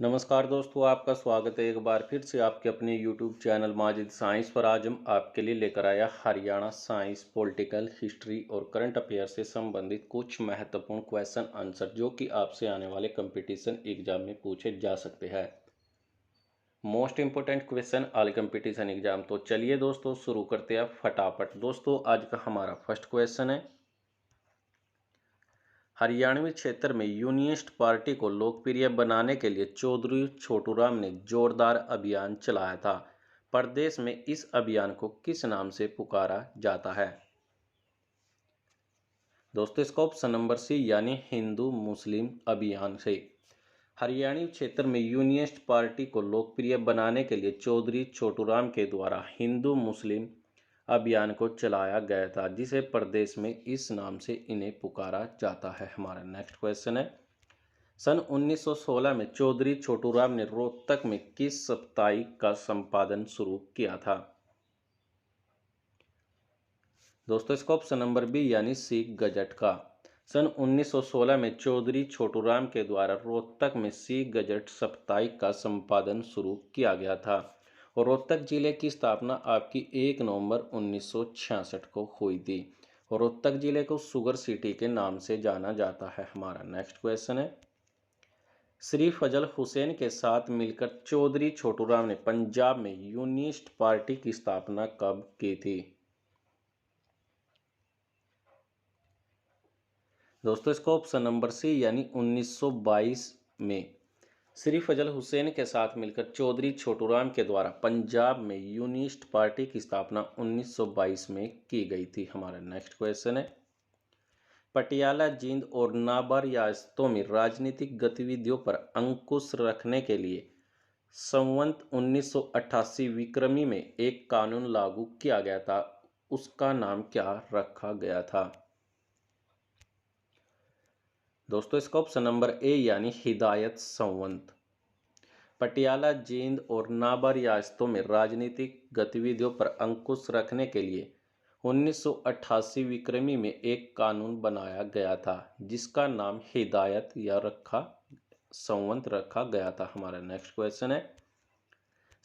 नमस्कार दोस्तों, आपका स्वागत है एक बार फिर से आपके अपने YouTube चैनल माजिद साइंस पर। आज हम आपके लिए लेकर आया हरियाणा साइंस, पॉलिटिकल, हिस्ट्री और करंट अफेयर से संबंधित कुछ महत्वपूर्ण क्वेश्चन आंसर जो कि आपसे आने वाले कंपटीशन एग्जाम में पूछे जा सकते हैं। Most important question all competition exam. तो चलिए दोस्तों शुरू करते हैं फटाफट। दोस्तों आज का हमारा फर्स्ट क्वेश्चन है, हरियाणवी क्षेत्र में यूनियनिस्ट पार्टी को लोकप्रिय बनाने के लिए चौधरी छोटूराम ने जोरदार अभियान चलाया था। प्रदेश में इस अभियान को किस नाम से पुकारा जाता है? दोस्तों इसका ऑप्शन नंबर सी यानी हिंदू मुस्लिम अभियान से। हरियाणवी क्षेत्र में यूनियनिस्ट पार्टी को लोकप्रिय बनाने के लिए चौधरी छोटूराम के द्वारा हिंदू मुस्लिम अभियान को चलाया गया था, जिसे प्रदेश में इस नाम से इन्हें पुकारा जाता है। हमारा नेक्स्ट क्वेश्चन है, सन 1916 में चौधरी छोटूराम ने रोहतक में किस साप्ताहिक का संपादन शुरू किया था? दोस्तों इसका ऑप्शन नंबर बी यानी सिख गजट का। सन 1916 में चौधरी छोटूराम के द्वारा रोहतक में सिख गजट साप्ताहिक का संपादन शुरू किया गया था और रोहतक जिले की स्थापना आपकी 1 नवंबर 1966 को हुई थी और रोहतक जिले को शुगर सिटी के नाम से जाना जाता है। हमारा नेक्स्ट क्वेश्चन है, श्री फजल हुसैन के साथ मिलकर चौधरी छोटूराम ने पंजाब में यूनियनिस्ट पार्टी की स्थापना कब की थी? दोस्तों इसका ऑप्शन नंबर सी यानी 1922 में श्री फजल हुसैन के साथ मिलकर चौधरी छोटूराम के द्वारा पंजाब में यूनियनिस्ट पार्टी की स्थापना 1922 में की गई थी। हमारा नेक्स्ट क्वेश्चन है, पटियाला, जींद और नाबर रियासतों में राजनीतिक गतिविधियों पर अंकुश रखने के लिए संवत 1988 विक्रमी में एक कानून लागू किया गया था, उसका नाम क्या रखा गया था? दोस्तों इसका ऑप्शन नंबर ए यानी हिदायत संवत। पटियाला, जींद और नाबर रियासतों में राजनीतिक गतिविधियों पर अंकुश रखने के लिए 1988 विक्रमी में एक कानून बनाया गया था, जिसका नाम हिदायत या संवत रखा गया था। हमारा नेक्स्ट क्वेश्चन है,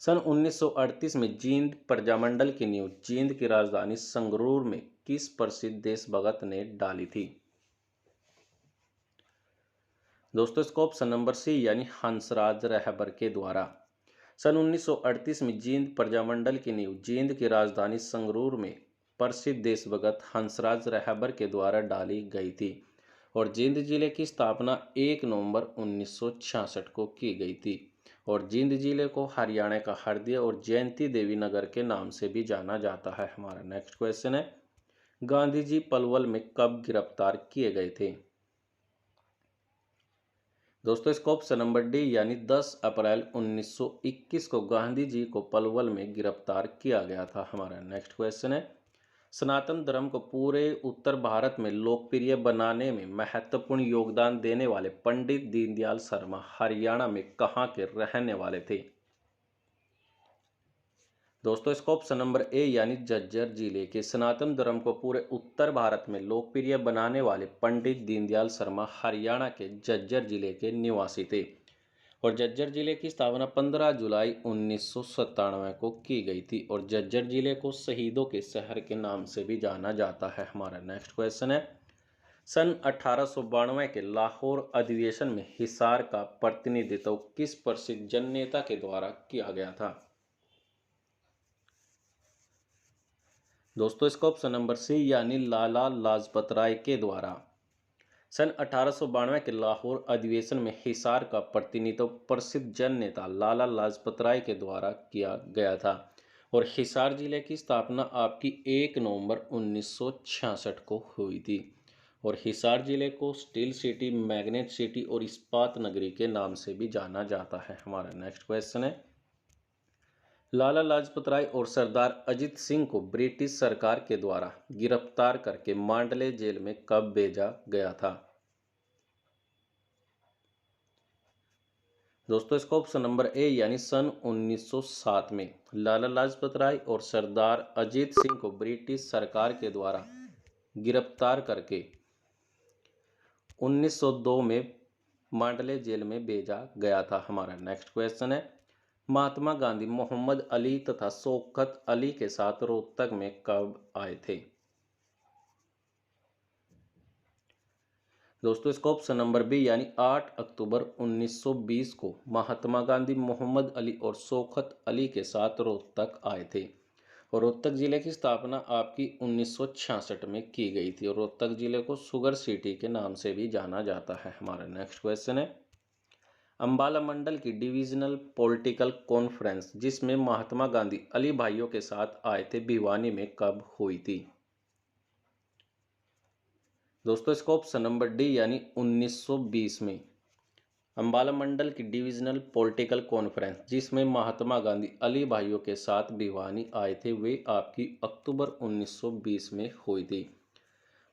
सन 1938 में जींद प्रजामंडल की नींव जींद की राजधानी संगरूर में किस प्रसिद्ध देशभक्त ने डाली थी? दोस्तों इसका ऑप्शन नंबर सी यानी हंसराज रहबर के द्वारा। सन 1938 में जींद प्रजामंडल की नींव जींद की राजधानी संगरूर में प्रसिद्ध देशभक्त हंसराज रहबर के द्वारा डाली गई थी और जींद जिले की स्थापना 1 नवंबर 1966 को की गई थी और जींद जिले को हरियाणा का हरदिया और जयंती देवी नगर के नाम से भी जाना जाता है। हमारा नेक्स्ट क्वेश्चन है, गांधी जी पलवल में कब गिरफ्तार किए गए थे? दोस्तों इसका ऑप्शन नंबर डी यानी 10 अप्रैल 1921 को गांधी जी को पलवल में गिरफ्तार किया गया था। हमारा नेक्स्ट क्वेश्चन है, सनातन धर्म को पूरे उत्तर भारत में लोकप्रिय बनाने में महत्वपूर्ण योगदान देने वाले पंडित दीनदयाल शर्मा हरियाणा में कहाँ के रहने वाले थे? दोस्तों इसका ऑप्शन नंबर ए यानी झज्जर जिले के। सनातन धर्म को पूरे उत्तर भारत में लोकप्रिय बनाने वाले पंडित दीनदयाल शर्मा हरियाणा के झज्जर जिले के निवासी थे और झज्जर जिले की स्थापना 15 जुलाई 1997 को की गई थी और झज्जर जिले को शहीदों के शहर के नाम से भी जाना जाता है। हमारा नेक्स्ट क्वेश्चन है, सन 1892 के लाहौर अधिवेशन में हिसार का प्रतिनिधित्व किस प्रसिद्ध जननेता के द्वारा किया गया था? दोस्तों इसका ऑप्शन नंबर सी यानी लाला लाजपत राय के द्वारा। सन 1892 के लाहौर अधिवेशन में हिसार का प्रतिनिधित्व प्रसिद्ध जन नेता लाला लाजपत राय के द्वारा किया गया था और हिसार जिले की स्थापना आपकी 1 नवंबर 1966 को हुई थी और हिसार जिले को स्टील सिटी, मैग्नेट सिटी और इस्पात नगरी के नाम से भी जाना जाता है। हमारा नेक्स्ट क्वेश्चन है, लाला लाजपत राय और सरदार अजित सिंह को ब्रिटिश सरकार के द्वारा गिरफ्तार करके मांडले जेल में कब भेजा गया था? दोस्तों इसका ऑप्शन नंबर ए यानी सन 1907 में लाला लाजपत राय और सरदार अजित सिंह को ब्रिटिश सरकार के द्वारा गिरफ्तार करके 1902 में मांडले जेल में भेजा गया था। हमारा नेक्स्ट क्वेश्चन है, महात्मा गांधी मोहम्मद अली तथा शौकत अली के साथ रोहतक में कब आए थे? दोस्तों इसका ऑप्शन नंबर बी यानी 8 अक्टूबर 1920 को महात्मा गांधी मोहम्मद अली और शौकत अली के साथ रोहतक आए थे। और रोहतक जिले की स्थापना आपकी 1966 में की गई थी और रोहतक जिले को शुगर सिटी के नाम से भी जाना जाता है। हमारा नेक्स्ट क्वेश्चन है, अंबाला मंडल की डिविजनल पॉलिटिकल कॉन्फ्रेंस जिसमें महात्मा गांधी अली भाइयों के साथ आए थे भिवानी में कब हुई थी? दोस्तों इसका ऑप्शन नंबर डी यानी 1920 में। अंबाला मंडल की डिविजनल पॉलिटिकल कॉन्फ्रेंस जिसमें महात्मा गांधी अली भाइयों के साथ भिवानी आए थे वे आपकी अक्टूबर 1920 में हुई थी।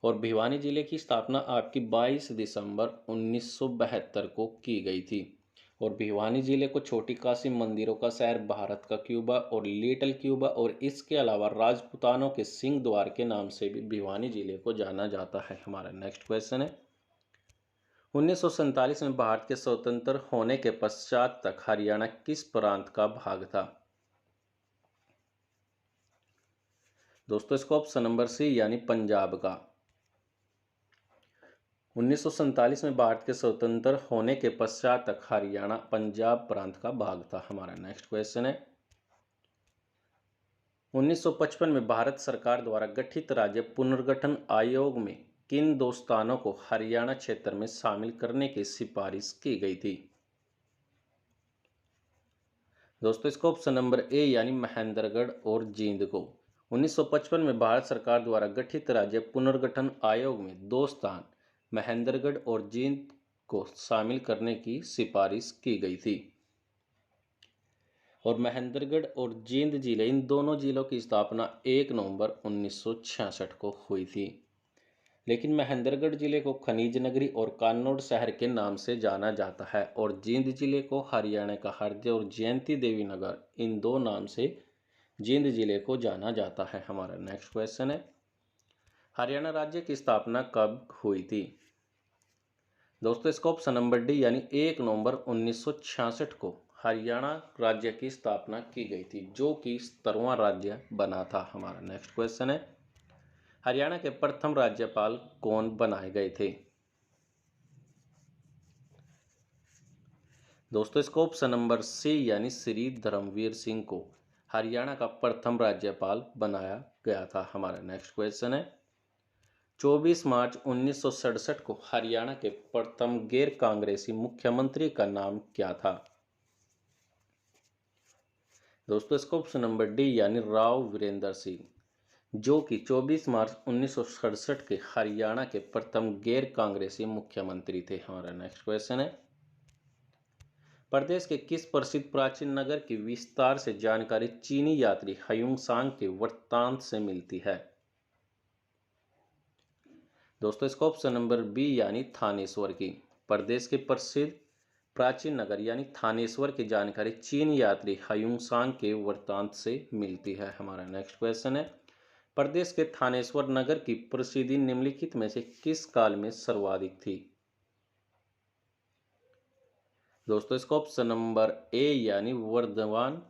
और भिवानी जिले की स्थापना आपकी 22 दिसंबर 1972 को की गई थी। और भिवानी जिले को छोटी काशी मंदिरों का शहर, भारत का क्यूबा और लिटिल क्यूबा और इसके अलावा राजपूतानों के सिंह द्वार के नाम से भी भिवानी जिले को जाना जाता है। हमारा नेक्स्ट क्वेश्चन है, 1947 में भारत के स्वतंत्र होने के पश्चात तक हरियाणा किस प्रांत का भाग था? दोस्तों इसका ऑप्शन नंबर सी यानी पंजाब का। 1947 में भारत के स्वतंत्र होने के पश्चात तक हरियाणा पंजाब प्रांत का भाग था। हमारा नेक्स्ट क्वेश्चन है, 1955 में भारत सरकार द्वारा गठित राज्य पुनर्गठन आयोग में किन दो स्थानों को हरियाणा क्षेत्र में शामिल करने की सिफारिश की गई थी? दोस्तों इसका ऑप्शन नंबर ए यानी महेंद्रगढ़ और जींद को 1955 में भारत सरकार द्वारा गठित राज्य पुनर्गठन आयोग में दो स्थान महेंद्रगढ़ और जींद को शामिल करने की सिफारिश की गई थी। और महेंद्रगढ़ और जींद जिले, इन दोनों जिलों की स्थापना 1 नवंबर 1966 को हुई थी। लेकिन महेंद्रगढ़ जिले को खनिज नगरी और कान्नौड़ शहर के नाम से जाना जाता है और जींद जिले को हरियाणा का हरदे और जयंती देवी नगर, इन दो नाम से जींद जिले को जाना जाता है। हमारा नेक्स्ट क्वेश्चन है, हरियाणा राज्य की स्थापना कब हुई थी? दोस्तों इसका ऑप्शन नंबर डी यानी 1 नवंबर 1966 को हरियाणा राज्य की स्थापना की गई थी जो कि 17वां राज्य बना था। हमारा नेक्स्ट क्वेश्चन है, हरियाणा के प्रथम राज्यपाल कौन बनाए गए थे? दोस्तों इसका ऑप्शन नंबर सी यानी श्री धर्मवीर सिंह को हरियाणा का प्रथम राज्यपाल बनाया गया था। हमारा नेक्स्ट क्वेश्चन है, 24 मार्च 1967 को हरियाणा के प्रथम गैर कांग्रेसी मुख्यमंत्री का नाम क्या था? दोस्तों इसका ऑप्शन नंबर डी यानी राव वीरेंद्र सिंह, जो कि 24 मार्च 1967 के हरियाणा के प्रथम गैर कांग्रेसी मुख्यमंत्री थे। हमारा नेक्स्ट क्वेश्चन है, प्रदेश के किस प्रसिद्ध प्राचीन नगर की विस्तार से जानकारी चीनी यात्री ह्यूंग सांग के वृत्तांत से मिलती है? दोस्तों इसका ऑप्शन नंबर बी यानी थानेश्वर की। प्रदेश के प्रसिद्ध प्राचीन नगर यानी थानेश्वर की जानकारी चीन यात्री ह्यूंग सांग के वृत्तांत से मिलती है। हमारा नेक्स्ट क्वेश्चन है, प्रदेश के थानेश्वर नगर की प्रसिद्धि निम्नलिखित में से किस काल में सर्वाधिक थी? दोस्तों इसका ऑप्शन नंबर ए यानी वर्धमान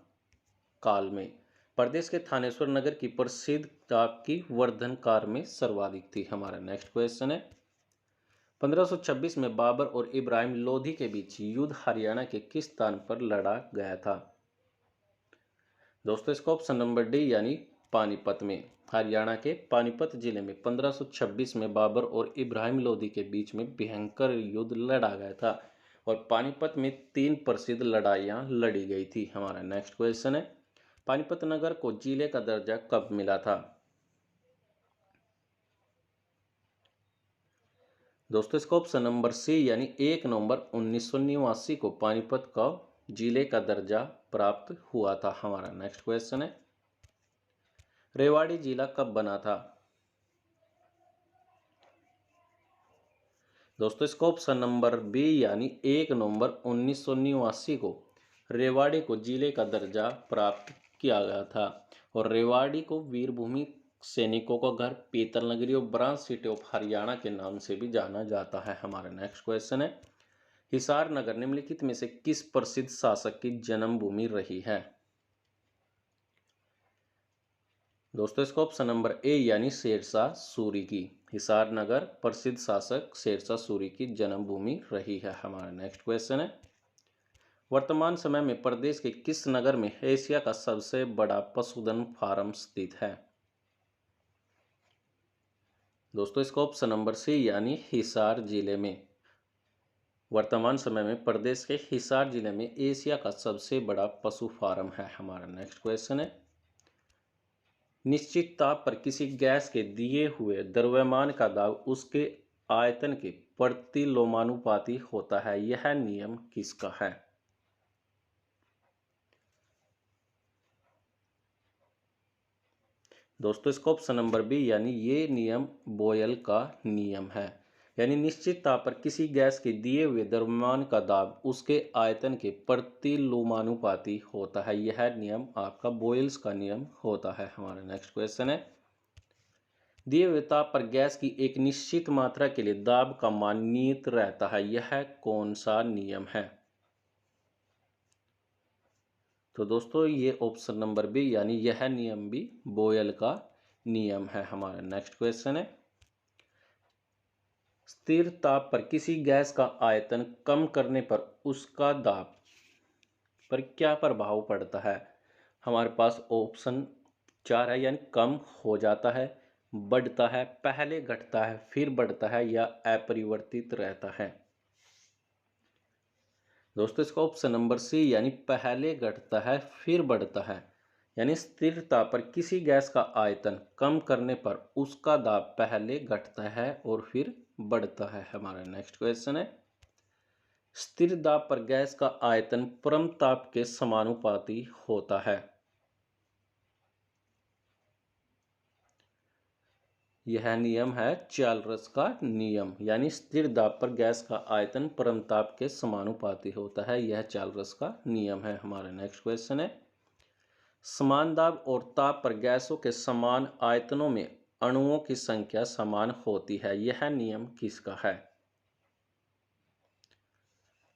काल में प्रदेश के थानेश्वर नगर की प्रसिद्ध आपकी वर्धन काल में सर्वाधिक थी। हमारा नेक्स्ट क्वेश्चन है, 1526 में बाबर और इब्राहिम लोधी के बीच युद्ध हरियाणा के किस स्थान पर लड़ा गया था? दोस्तों इसका ऑप्शन नंबर डी यानी पानीपत में। हरियाणा के पानीपत जिले में 1526 में बाबर और इब्राहिम लोधी के बीच में भयंकर युद्ध लड़ा गया था और पानीपत में 3 प्रसिद्ध लड़ाइयां लड़ी गई थी। हमारा नेक्स्ट क्वेश्चन है, पानीपत नगर को जिले का दर्जा कब मिला था? दोस्तों इसका ऑप्शन नंबर सी यानी 1 नवंबर 1989 को पानीपत का जिले का दर्जा प्राप्त हुआ था। हमारा नेक्स्ट क्वेश्चन है, रेवाड़ी जिला कब बना था? दोस्तों इसका ऑप्शन नंबर बी यानी 1 नवंबर 1989 को रेवाड़ी को जिले का दर्जा प्राप्त किया गया था और रेवाड़ी को वीरभूमि सैनिकों का घर, पीतल नगरी और ब्रांच सिटी ऑफ हरियाणा के नाम से भी जाना जाता है। हमारा नेक्स्ट क्वेश्चन है, हिसार नगर निम्नलिखित में से किस प्रसिद्ध शासक की जन्मभूमि रही है? दोस्तों इसका ऑप्शन नंबर ए यानी शेरशाह सूरी की। हिसार नगर प्रसिद्ध शासक शेरशाह सूरी की जन्मभूमि रही है। हमारा नेक्स्ट क्वेश्चन है, वर्तमान समय में प्रदेश के किस नगर में एशिया का सबसे बड़ा पशुधन फार्म स्थित है? दोस्तों इसका ऑप्शन नंबर सी यानी हिसार जिले में। वर्तमान समय में प्रदेश के हिसार जिले में एशिया का सबसे बड़ा पशु फार्म है। हमारा नेक्स्ट क्वेश्चन है, निश्चित ताप पर किसी गैस के दिए हुए द्रव्यमान का दाब उसके आयतन के प्रतिलोमानुपाती होता है, यह नियम किसका है? दोस्तों इसका ऑप्शन नंबर बी यानी ये नियम बोयल का नियम है। यानी निश्चित ताप पर किसी गैस के दिए हुए द्रव्यमान का दाब उसके आयतन के प्रतिलोमानुपाती होता है, यह नियम आपका बोयल्स का नियम होता है। हमारा नेक्स्ट क्वेश्चन है, दिए हुए ताप पर गैस की एक निश्चित मात्रा के लिए दाब का मान नियत रहता है, यह कौन सा नियम है? तो दोस्तों ये ऑप्शन नंबर बी यानी यह नियम भी बोयल का नियम है। हमारा नेक्स्ट क्वेश्चन है, स्थिर ताप पर किसी गैस का आयतन कम करने पर उसका दाब पर क्या प्रभाव पड़ता है? हमारे पास ऑप्शन 4 है, यानी कम हो जाता है, बढ़ता है, पहले घटता है फिर बढ़ता है, या अपरिवर्तित रहता है। दोस्तों इसका ऑप्शन नंबर सी यानी पहले घटता है फिर बढ़ता है। यानी स्थिरता पर किसी गैस का आयतन कम करने पर उसका दाब पहले घटता है और फिर बढ़ता है। हमारा नेक्स्ट क्वेश्चन है, स्थिर दाब पर गैस का आयतन परम ताप के समानुपाती होता है, यह नियम है चार्ल्स का नियम। यानी स्थिर दाब पर गैस का आयतन परम ताप के समानुपाती होता है, यह चार्ल्स का नियम है। हमारा नेक्स्ट क्वेश्चन है, समान दाब और ताप पर गैसों के समान आयतनों में अणुओं की संख्या समान होती है, यह नियम किसका है?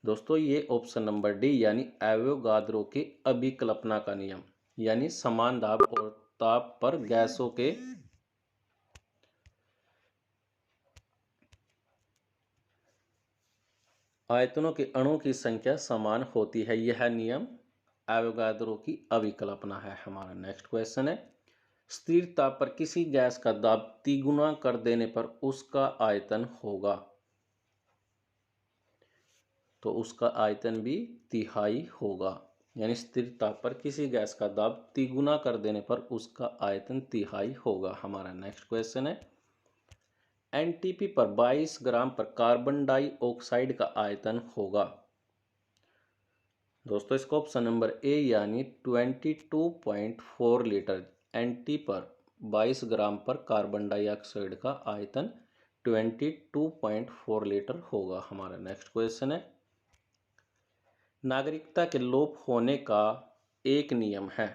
दोस्तों ये ऑप्शन नंबर डी यानी एवोगाद्रो की अभिकल्पना का नियम। यानी समान दाब और ताप पर गैसों के आयतनों के अणुओं की संख्या समान होती है, यह नियम एवोगाद्रो की अभिकल्पना है। हमारा नेक्स्ट क्वेश्चन है, स्थिर ताप पर किसी गैस का दाब तिगुना कर देने पर उसका आयतन होगा, तो उसका आयतन भी तिहाई होगा। यानी स्थिर ताप पर किसी गैस का दाब तिगुना कर देने पर उसका आयतन तिहाई होगा। हमारा नेक्स्ट क्वेश्चन है, एनटीपी पर 22 ग्राम पर कार्बन डाइऑक्साइड का आयतन होगा। दोस्तों इसका ऑप्शन नंबर ए यानी 22.4 लीटर। एनटी पर 22 ग्राम पर कार्बन डाइऑक्साइड का आयतन 22.4 लीटर होगा। हमारा नेक्स्ट क्वेश्चन है, नागरिकता के लोप होने का एक नियम है।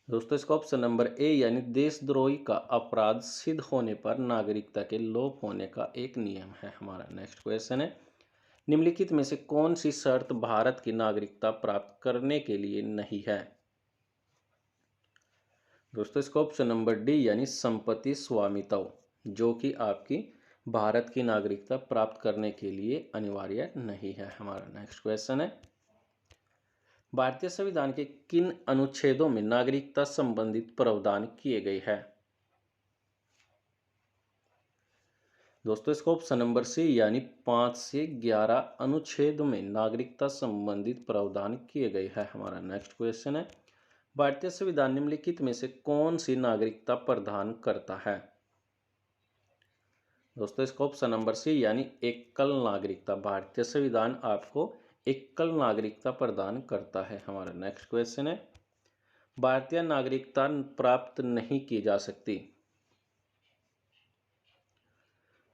दोस्तों इसका ऑप्शन नंबर ए यानी देशद्रोही का अपराध सिद्ध होने पर नागरिकता के लोप होने का एक नियम है। हमारा नेक्स्ट क्वेश्चन है, निम्नलिखित में से कौन सी शर्त भारत की नागरिकता प्राप्त करने के लिए नहीं है? दोस्तों इसका ऑप्शन नंबर डी यानी संपत्ति स्वामित्व, जो कि आपकी भारत की नागरिकता प्राप्त करने के लिए अनिवार्य नहीं है। हमारा नेक्स्ट क्वेश्चन है, भारतीय संविधान के किन अनुच्छेदों में नागरिकता संबंधित प्रावधान किए गए हैं? दोस्तों इसका ऑप्शन नंबर सी यानी 5 से 11 अनुच्छेद में नागरिकता संबंधित प्रावधान किए गए हैं। हमारा नेक्स्ट क्वेश्चन है, भारतीय संविधान निम्नलिखित में से कौन सी नागरिकता प्रदान करता है? दोस्तों इसका ऑप्शन नंबर सी यानी एकल नागरिकता। भारतीय संविधान आपको एकल नागरिकता प्रदान करता है। हमारा नेक्स्ट क्वेश्चन है, भारतीय नागरिकता प्राप्त नहीं की जा सकती।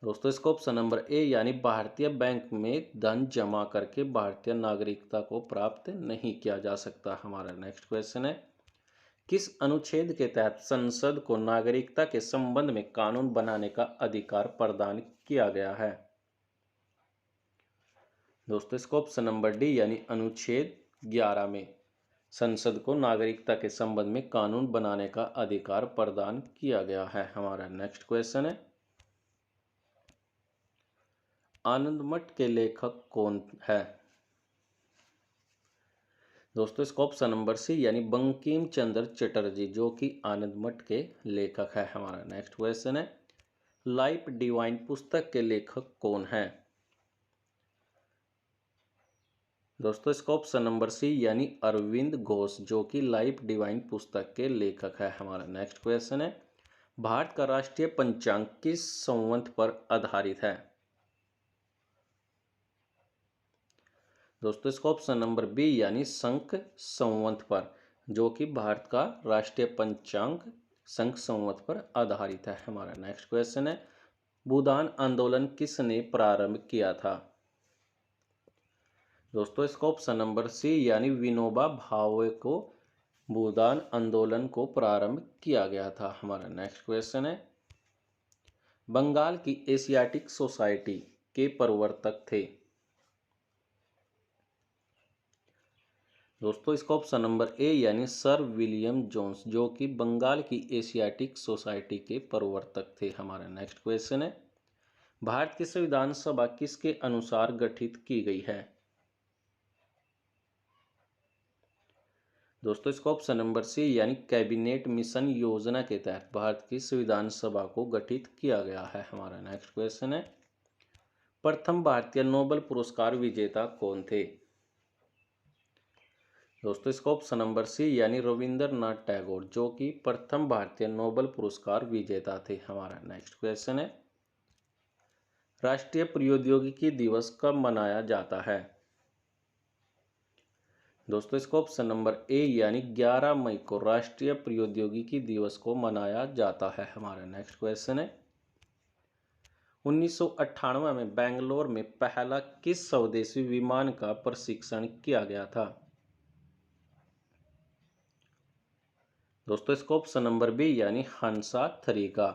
दोस्तों इसका ऑप्शन नंबर ए यानी भारतीय बैंक में धन जमा करके भारतीय नागरिकता को प्राप्त नहीं किया जा सकता। हमारा नेक्स्ट क्वेश्चन है, किस अनुच्छेद के तहत संसद को नागरिकता के संबंध में कानून बनाने का अधिकार प्रदान किया गया है? दोस्तों इसको ऑप्शन नंबर डी यानी अनुच्छेद 11 में संसद को नागरिकता के संबंध में कानून बनाने का अधिकार प्रदान किया गया है। हमारा नेक्स्ट क्वेश्चन है, आनंद मठ के लेखक कौन है? दोस्तों इसका ऑप्शन नंबर सी यानी बंकिम चंद्र चटर्जी, जो कि आनंद मठ के लेखक है। हमारा नेक्स्ट क्वेश्चन है, लाइफ डिवाइन पुस्तक के लेखक कौन है? दोस्तों इसका ऑप्शन नंबर सी यानी अरविंद घोष, जो कि लाइफ डिवाइन पुस्तक के लेखक है। हमारा नेक्स्ट क्वेश्चन है, भारत का राष्ट्रीय पंचांग किस संवत पर आधारित है? दोस्तों इसका ऑप्शन नंबर बी यानी संख संवत पर, जो कि भारत का राष्ट्रीय पंचांग संख संवत पर आधारित है। हमारा नेक्स्ट क्वेश्चन है, भूदान आंदोलन किसने प्रारंभ किया था? दोस्तों इसका ऑप्शन नंबर सी यानी विनोबा भावे को भूदान आंदोलन को प्रारंभ किया गया था। हमारा नेक्स्ट क्वेश्चन है, बंगाल की एशियाटिक सोसाइटी के प्रवर्तक थे? दोस्तों इसका ऑप्शन नंबर ए यानी सर विलियम जोन्स, जो कि बंगाल की एशियाटिक सोसाइटी के प्रवर्तक थे। हमारा नेक्स्ट क्वेश्चन है, भारत की संविधान सभा किसके अनुसार गठित की गई है? दोस्तों इसका ऑप्शन नंबर सी यानी कैबिनेट मिशन योजना के तहत भारत की संविधान सभा को गठित किया गया है। हमारा नेक्स्ट क्वेश्चन है, प्रथम भारतीय नोबेल पुरस्कार विजेता कौन थे? दोस्तों इसका ऑप्शन नंबर सी यानी रविंद्रनाथ टैगोर, जो कि प्रथम भारतीय नोबेल पुरस्कार विजेता थे। हमारा नेक्स्ट क्वेश्चन है, राष्ट्रीय प्रौद्योगिकी दिवस कब मनाया जाता है? दोस्तों इसका ऑप्शन नंबर ए यानी 11 मई को राष्ट्रीय प्रौद्योगिकी दिवस को मनाया जाता है। हमारा नेक्स्ट क्वेश्चन है, 1998 में बेंगलोर में पहला किस स्वदेशी विमान का प्रशिक्षण किया गया था? दोस्तों इसका ऑप्शन नंबर बी यानी हंसा 3 का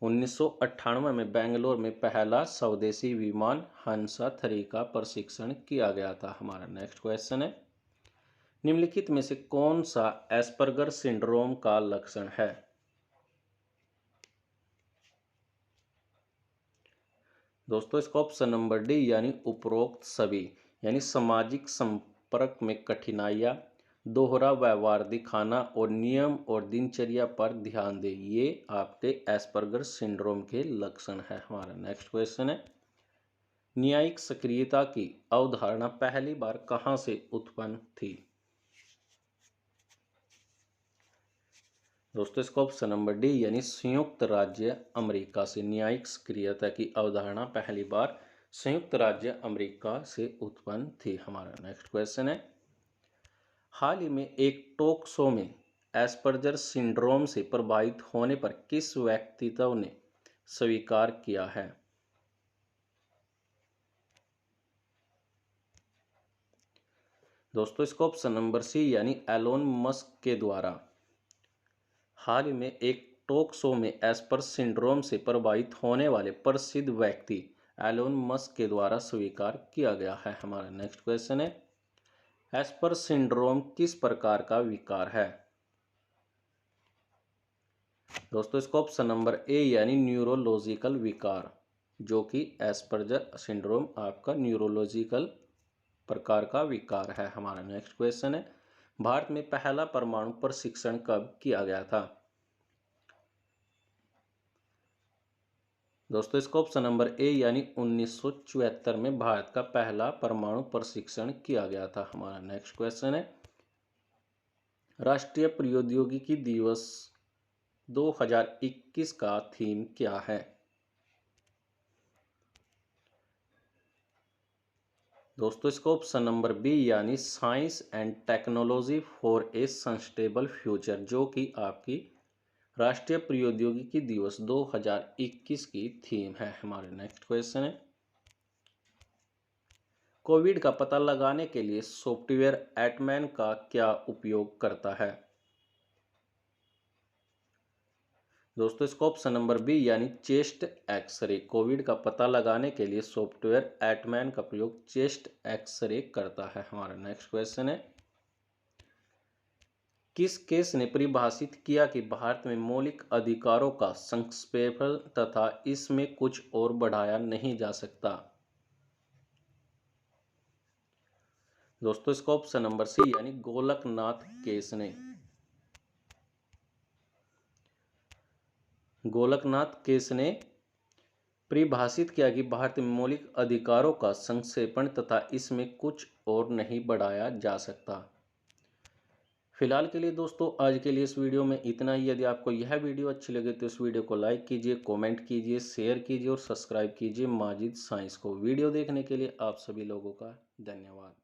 1998 में बेंगलोर में पहला स्वदेशी विमान हंसा 3 का प्रशिक्षण किया गया था। हमारा नेक्स्ट क्वेश्चन है, निम्नलिखित में से कौन सा एस्पर्गर सिंड्रोम का लक्षण है? दोस्तों इसका ऑप्शन नंबर डी यानी उपरोक्त सभी, यानी सामाजिक संपर्क में कठिनाइयाँ, दोहरा व्यवहार दिखाना और नियम और दिनचर्या पर ध्यान दें, ये आपके एस्पर्गर सिंड्रोम के लक्षण है। हमारा नेक्स्ट क्वेश्चन है, न्यायिक सक्रियता की अवधारणा पहली बार कहाँ से उत्पन्न थी? दोस्तों इसका ऑप्शन नंबर डी यानी संयुक्त राज्य अमेरिका से न्यायिक सक्रियता की अवधारणा पहली बार संयुक्त राज्य अमेरिका से उत्पन्न थी। हमारा नेक्स्ट क्वेश्चन है, हाल ही में एक टॉक शो में एस्पर्जर सिंड्रोम से प्रभावित होने पर किस व्यक्तित्व ने स्वीकार किया है? दोस्तों इसका ऑप्शन नंबर सी यानी एलोन मस्क के द्वारा हाल ही में एक टॉक शो में एस्पर सिंड्रोम से प्रभावित होने वाले प्रसिद्ध व्यक्ति एलोन मस्क के द्वारा स्वीकार किया गया है। हमारा नेक्स्ट क्वेश्चन है, एस्पर सिंड्रोम किस प्रकार का विकार है? दोस्तों इसका ऑप्शन नंबर ए यानी न्यूरोलॉजिकल विकार, जो कि एस्पर्जर सिंड्रोम आपका न्यूरोलॉजिकल प्रकार का विकार है। हमारा नेक्स्ट क्वेश्चन है, भारत में पहला परमाणु प्रशिक्षण कब किया गया था? दोस्तों इसका ऑप्शन नंबर ए यानी 1974 में भारत का पहला परमाणु प्रशिक्षण किया गया था। हमारा नेक्स्ट क्वेश्चन है, राष्ट्रीय प्रौद्योगिकी दिवस 2021 का थीम क्या है? दोस्तों इसका ऑप्शन नंबर बी यानी science and technology for a sustainable future, जो कि आपकी राष्ट्रीय प्रौद्योगिकी दिवस 2021 की थीम है। हमारे नेक्स्ट क्वेश्चन है, कोविड का पता लगाने के लिए सॉफ्टवेयर एटमैन का क्या उपयोग करता है? दोस्तों इसका ऑप्शन नंबर बी यानी चेस्ट एक्सरे। कोविड का पता लगाने के लिए सॉफ्टवेयर एटमैन का प्रयोग चेस्ट एक्सरे करता है। हमारा नेक्स्ट क्वेश्चन है, किस केस ने परिभाषित किया कि भारत में मौलिक अधिकारों का संक्षेपण तथा इसमें कुछ और बढ़ाया नहीं जा सकता? दोस्तों इसका ऑप्शन नंबर सी यानी गोलकनाथ केस ने। गोलकनाथ केस ने परिभाषित किया कि भारत में मौलिक अधिकारों का संक्षेपण तथा इसमें कुछ और नहीं बढ़ाया जा सकता। फिलहाल के लिए दोस्तों आज के लिए इस वीडियो में इतना ही। यदि आपको यह वीडियो अच्छी लगे तो इस वीडियो को लाइक कीजिए, कमेंट कीजिए, शेयर कीजिए और सब्सक्राइब कीजिए माजिद साइंस को। वीडियो देखने के लिए आप सभी लोगों का धन्यवाद।